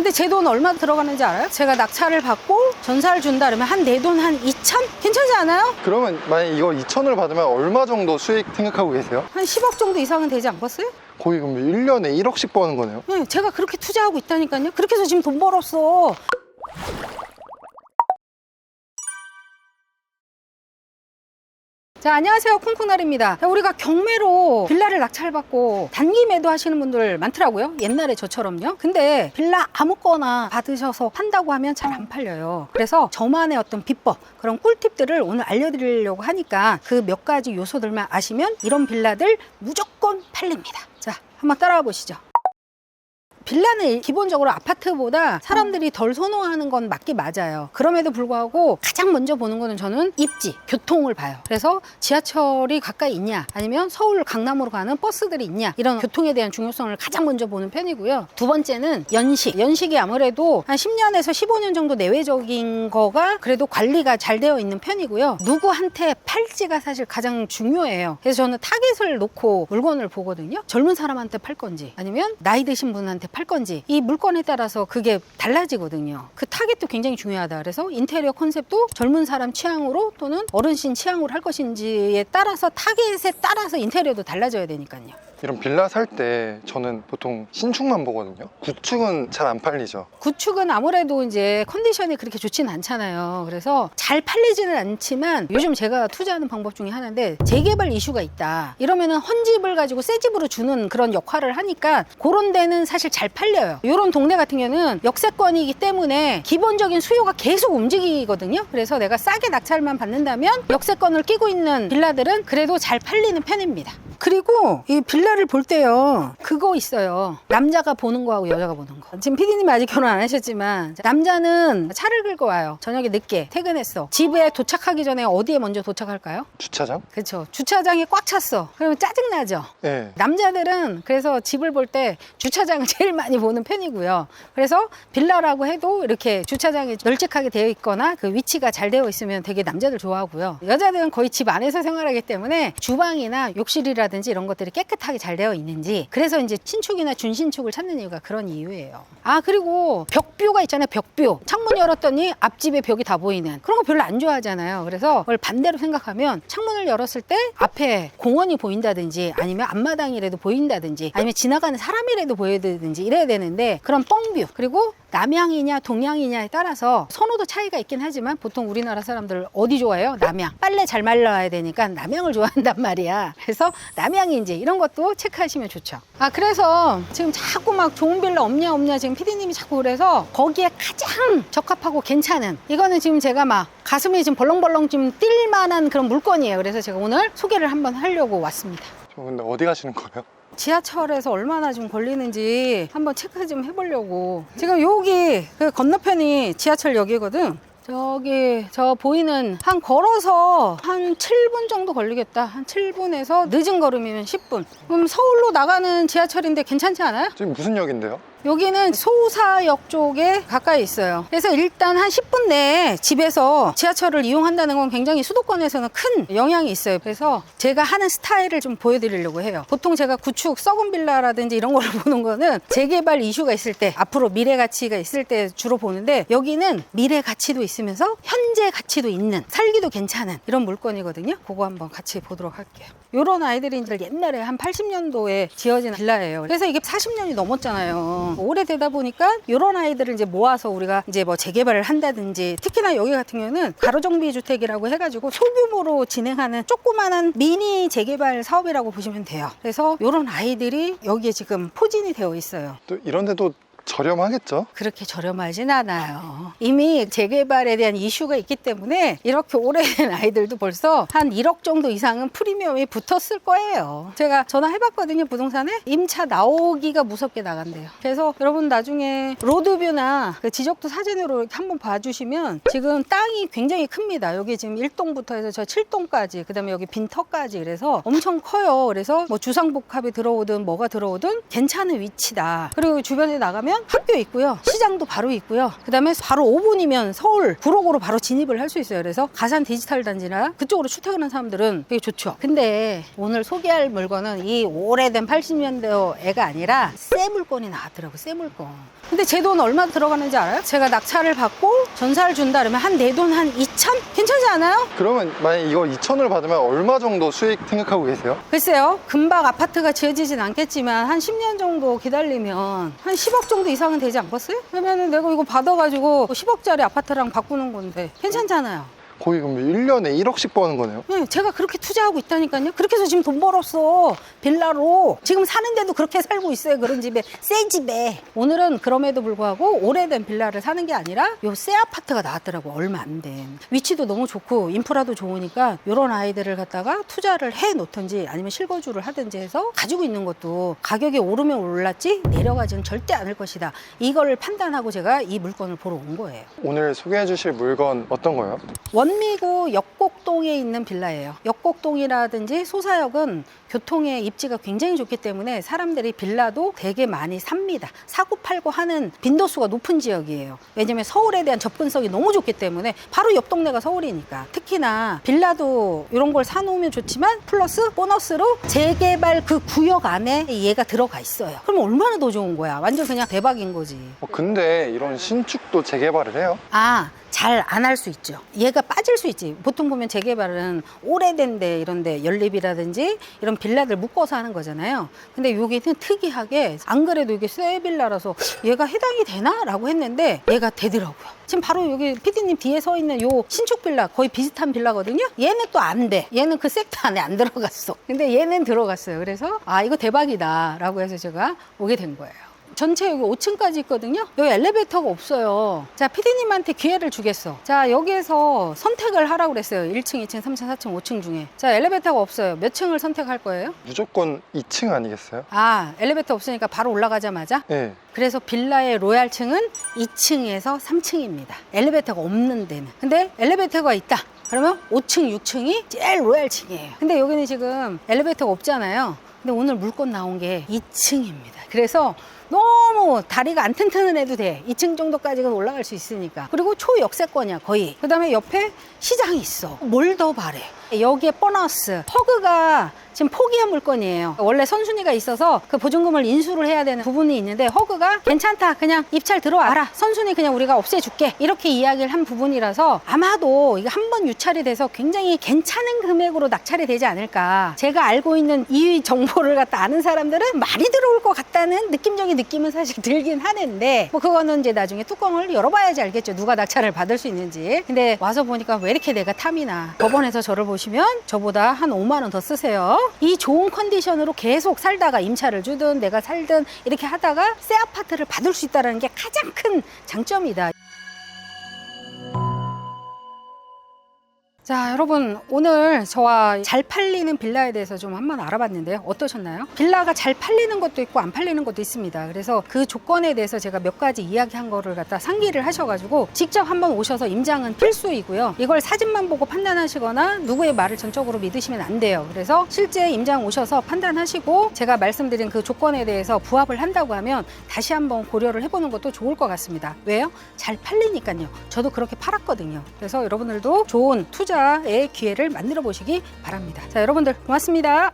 근데 제 돈 얼마 들어가는지 알아요? 제가 낙찰을 받고 전사를 준다 그러면 한 내 돈 한 2천? 괜찮지 않아요? 그러면 만약 이거 2천을 받으면 얼마 정도 수익 생각하고 계세요? 한 10억 정도 이상은 되지 않겠어요? 거의 그럼 1년에 1억씩 버는 거네요? 네, 제가 그렇게 투자하고 있다니까요. 그렇게 해서 지금 돈 벌었어. 자, 안녕하세요. 콩콩날입니다. 우리가 경매로 빌라를 낙찰받고 단기 매도하시는 분들 많더라고요. 옛날에 저처럼요. 근데 빌라 아무거나 받으셔서 판다고 하면 잘 안 팔려요. 그래서 저만의 어떤 비법, 그런 꿀팁들을 오늘 알려드리려고 하니까 그 몇 가지 요소들만 아시면 이런 빌라들 무조건 팔립니다. 자, 한번 따라와 보시죠. 빌라는 기본적으로 아파트보다 사람들이 덜 선호하는 건 맞긴 맞아요. 그럼에도 불구하고 가장 먼저 보는 거는 저는 입지, 교통을 봐요. 그래서 지하철이 가까이 있냐, 아니면 서울 강남으로 가는 버스들이 있냐, 이런 교통에 대한 중요성을 가장 먼저 보는 편이고요. 두 번째는 연식. 연식이 아무래도 한 10년에서 15년 정도 내외적인 거가 그래도 관리가 잘 되어 있는 편이고요. 누구한테 팔지가 사실 가장 중요해요. 그래서 저는 타겟을 놓고 물건을 보거든요. 젊은 사람한테 팔 건지, 아니면 나이 드신 분한테 팔 건지, 이 물건에 따라서 그게 달라지거든요. 그 타겟도 굉장히 중요하다. 그래서 인테리어 컨셉도 젊은 사람 취향으로 또는 어르신 취향으로 할 것인지에 따라서, 타겟에 따라서 인테리어도 달라져야 되니까요. 이런 빌라 살 때 저는 보통 신축만 보거든요. 구축은 잘 안 팔리죠. 구축은 아무래도 이제 컨디션이 그렇게 좋지는 않잖아요. 그래서 잘 팔리지는 않지만 요즘 제가 투자하는 방법 중에 하나인데, 재개발 이슈가 있다 이러면은 헌집을 가지고 새 집으로 주는 그런 역할을 하니까 그런 데는 사실 잘 팔려요. 이런 동네 같은 경우는 역세권이기 때문에 기본적인 수요가 계속 움직이거든요. 그래서 내가 싸게 낙찰만 받는다면 역세권을 끼고 있는 빌라들은 그래도 잘 팔리는 편입니다. 그리고 이 빌라를 볼 때요, 그거 있어요. 남자가 보는 거하고 여자가 보는 거. 지금 PD님이 아직 결혼 안 하셨지만, 남자는 차를 긁고 와요. 저녁에 늦게 퇴근했어. 집에 도착하기 전에 어디에 먼저 도착할까요? 주차장? 그렇죠. 주차장이 꽉 찼어. 그러면 짜증나죠. 네. 남자들은 그래서 집을 볼 때 주차장을 제일 많이 보는 편이고요. 그래서 빌라라고 해도 이렇게 주차장이 널찍하게 되어 있거나 그 위치가 잘 되어 있으면 되게 남자들 좋아하고요. 여자들은 거의 집 안에서 생활하기 때문에 주방이나 욕실이라든지 이런 것들이 깨끗하게 잘 되어 있는지, 그래서 이제 신축이나 준신축을 찾는 이유가 그런 이유예요. 아, 그리고 벽뷰가 있잖아요. 벽뷰. 창문 열었더니 앞집에 벽이 다 보이는 그런 거 별로 안 좋아하잖아요. 그래서 그걸 반대로 생각하면 창문을 열었을 때 앞에 공원이 보인다든지, 아니면 앞마당이라도 보인다든지, 아니면 지나가는 사람이라도 보여야되든지 이래야 되는데, 그런 뻥뷰. 그리고 남향이냐 동향이냐에 따라서 선호도 차이가 있긴 하지만 보통 우리나라 사람들 어디 좋아해요? 남향. 빨래 잘 말라야 되니까 남향을 좋아한단 말이야. 그래서 남향인지 이런 것도 체크하시면 좋죠. 아, 그래서 지금 자꾸 막 좋은 빌라 없냐 지금 PD님이 자꾸 그래서 거기에 가장 적합하고 괜찮은, 이거는 지금 제가 막 가슴이 지금 벌렁벌렁 좀 뛸 만한 그런 물건이에요. 그래서 제가 오늘 소개를 한번 하려고 왔습니다. 저 근데 어디 가시는 거예요? 지하철에서 얼마나 좀 걸리는지 한번 체크 좀 해보려고. 지금 여기 그 건너편이 지하철역이거든. 저기 저 보이는, 한 걸어서 한 7분 정도 걸리겠다. 한 7분에서 늦은 걸음이면 10분. 그럼 서울로 나가는 지하철인데 괜찮지 않아요? 지금 무슨 역인데요? 여기는 소사역 쪽에 가까이 있어요. 그래서 일단 한 10분 내에 집에서 지하철을 이용한다는 건 굉장히 수도권에서는 큰 영향이 있어요. 그래서 제가 하는 스타일을 좀 보여드리려고 해요. 보통 제가 구축, 썩은 빌라라든지 이런 걸 보는 거는 재개발 이슈가 있을 때, 앞으로 미래 가치가 있을 때 주로 보는데, 여기는 미래 가치도 있으면서 현재 가치도 있는, 살기도 괜찮은 이런 물건이거든요. 그거 한번 같이 보도록 할게요. 이런 아이들이 이제 옛날에 한 80년도에 지어진 빌라예요. 그래서 이게 40년이 넘었잖아요. 오래되다 보니까 이런 아이들을 이제 모아서 우리가 이제 뭐 재개발을 한다든지, 특히나 여기 같은 경우는 가로정비 주택이라고 해가지고 소규모로 진행하는 조그마한 미니 재개발 사업이라고 보시면 돼요. 그래서 이런 아이들이 여기에 지금 포진이 되어 있어요. 또 이런 데도 저렴하겠죠? 그렇게 저렴하진 않아요. 이미 재개발에 대한 이슈가 있기 때문에 이렇게 오래된 아이들도 벌써 한 1억 정도 이상은 프리미엄이 붙었을 거예요. 제가 전화해봤거든요, 부동산에. 임차 나오기가 무섭게 나간대요. 그래서 여러분 나중에 로드뷰나 그 지적도 사진으로 이렇게 한번 봐주시면, 지금 땅이 굉장히 큽니다. 여기 지금 1동부터 해서 저 7동까지, 그 다음에 여기 빈터까지, 그래서 엄청 커요. 그래서 뭐 주상복합이 들어오든 뭐가 들어오든 괜찮은 위치다. 그리고 주변에 나가면 학교 있고요, 시장도 바로 있고요, 그 다음에 바로 5분이면 서울 구로구로 바로 진입을 할 수 있어요. 그래서 가산 디지털 단지나 그쪽으로 출퇴근하는 사람들은 되게 좋죠. 근데 오늘 소개할 물건은 이 오래된 80년대 애가 아니라 새 물건이 나왔더라고. 새 물건. 근데 제 돈 얼마 들어가는지 알아요? 제가 낙찰을 받고 전사를 준다 그러면 한 내 돈 한 2천? 괜찮지 않아요? 그러면 만약 이거 2천을 받으면 얼마 정도 수익 생각하고 계세요? 글쎄요, 금방 아파트가 지어지진 않겠지만 한 10년 정도 기다리면 한 10억 정도 이상은 되지 않겠어요? 그러면 내가 이거 받아가지고 10억짜리 아파트랑 바꾸는 건데 괜찮잖아요. 거의 그럼 1년에 1억씩 버는 거네요? 네, 제가 그렇게 투자하고 있다니까요. 그렇게 해서 지금 돈 벌었어. 빌라로. 지금 사는데도 그렇게 살고 있어요. 그런 집에. 새 집에. 오늘은 그럼에도 불구하고 오래된 빌라를 사는 게 아니라 요 새 아파트가 나왔더라고. 얼마 안 된. 위치도 너무 좋고 인프라도 좋으니까 요런 아이들을 갖다가 투자를 해 놓던지 아니면 실거주를 하든지 해서 가지고 있는 것도 가격이 오르면 올랐지 내려가지는 절대 않을 것이다. 이걸 판단하고 제가 이 물건을 보러 온 거예요. 오늘 소개해 주실 물건 어떤 거예요? 원미구 역곡동에 있는 빌라예요. 역곡동이라든지 소사역은 교통의 입지가 굉장히 좋기 때문에 사람들이 빌라도 되게 많이 삽니다. 사고 팔고 하는 빈도수가 높은 지역이에요. 왜냐면 서울에 대한 접근성이 너무 좋기 때문에 바로 옆 동네가 서울이니까. 특히나 빌라도 이런 걸 사놓으면 좋지만 플러스 보너스로 재개발 그 구역 안에 얘가 들어가 있어요. 그럼 얼마나 더 좋은 거야. 완전 그냥 대박인 거지. 근데 이런 신축도 재개발을 해요? 잘 안 할 수 있죠. 얘가 빠질 수 있지. 보통 보면 재개발은 오래된 데 이런 데 연립이라든지 이런 빌라들 묶어서 하는 거잖아요. 근데 여기는 특이하게 안 그래도 이게 새 빌라라서 얘가 해당이 되나? 라고 했는데 얘가 되더라고요. 지금 바로 여기 PD님 뒤에 서 있는 요 신축 빌라 거의 비슷한 빌라거든요. 얘는 또 안 돼. 얘는 그 섹터 안에 안 들어갔어. 근데 얘는 들어갔어요. 그래서 이거 대박이다 라고 해서 제가 오게 된 거예요. 전체 여기 5층까지 있거든요. 여기 엘리베이터가 없어요. 자, PD님한테 기회를 주겠어. 자, 여기에서 선택을 하라고 그랬어요. 1층, 2층, 3층, 4층, 5층 중에. 자, 엘리베이터가 없어요. 몇 층을 선택할 거예요? 무조건 2층 아니겠어요? 엘리베이터 없으니까 바로 올라가자마자? 네. 그래서 빌라의 로얄층은 2층에서 3층입니다. 엘리베이터가 없는 데는. 근데 엘리베이터가 있다. 그러면 5층, 6층이 제일 로얄층이에요. 근데 여기는 지금 엘리베이터가 없잖아요. 근데 오늘 물건 나온 게 2층입니다. 그래서 너무 다리가 안 튼튼한 애도 돼. 2층 정도까지는 올라갈 수 있으니까. 그리고 초역세권이야 거의. 그 다음에 옆에 시장이 있어. 뭘 더 바래. 여기에 보너스 허그가 지금 포기한 물건이에요. 원래 선순위가 있어서 그 보증금을 인수를 해야 되는 부분이 있는데 허그가 괜찮다 그냥 입찰 들어와라 선순위 그냥 우리가 없애줄게 이렇게 이야기를 한 부분이라서 아마도 이게 한 번 유찰이 돼서 굉장히 괜찮은 금액으로 낙찰이 되지 않을까. 제가 알고 있는 이 정보를 갖다 아는 사람들은 많이 들어올 것 같다는 느낌적인 느낌은 사실 들긴 하는데 뭐 그거는 이제 나중에 뚜껑을 열어봐야지 알겠죠. 누가 낙찰을 받을 수 있는지. 근데 와서 보니까 왜 이렇게 내가 탐이나. 법원에서 저를 보시면 저보다 한 5만 원 더 쓰세요. 이 좋은 컨디션으로 계속 살다가 임차를 주든 내가 살든 이렇게 하다가 새 아파트를 받을 수 있다는 게 가장 큰 장점이다. 자, 여러분 오늘 저와 잘 팔리는 빌라에 대해서 좀 한번 알아봤는데요. 어떠셨나요? 빌라가 잘 팔리는 것도 있고 안 팔리는 것도 있습니다. 그래서 그 조건에 대해서 제가 몇 가지 이야기한 거를 갖다 상기를 하셔가지고 직접 한번 오셔서 임장은 필수이고요. 이걸 사진만 보고 판단하시거나 누구의 말을 전적으로 믿으시면 안 돼요. 그래서 실제 임장 오셔서 판단하시고 제가 말씀드린 그 조건에 대해서 부합을 한다고 하면 다시 한번 고려를 해보는 것도 좋을 것 같습니다. 왜요? 잘 팔리니까요. 저도 그렇게 팔았거든요. 그래서 여러분들도 좋은 투자의 기회를 만들어 보시기 바랍니다. 자, 여러분들 고맙습니다.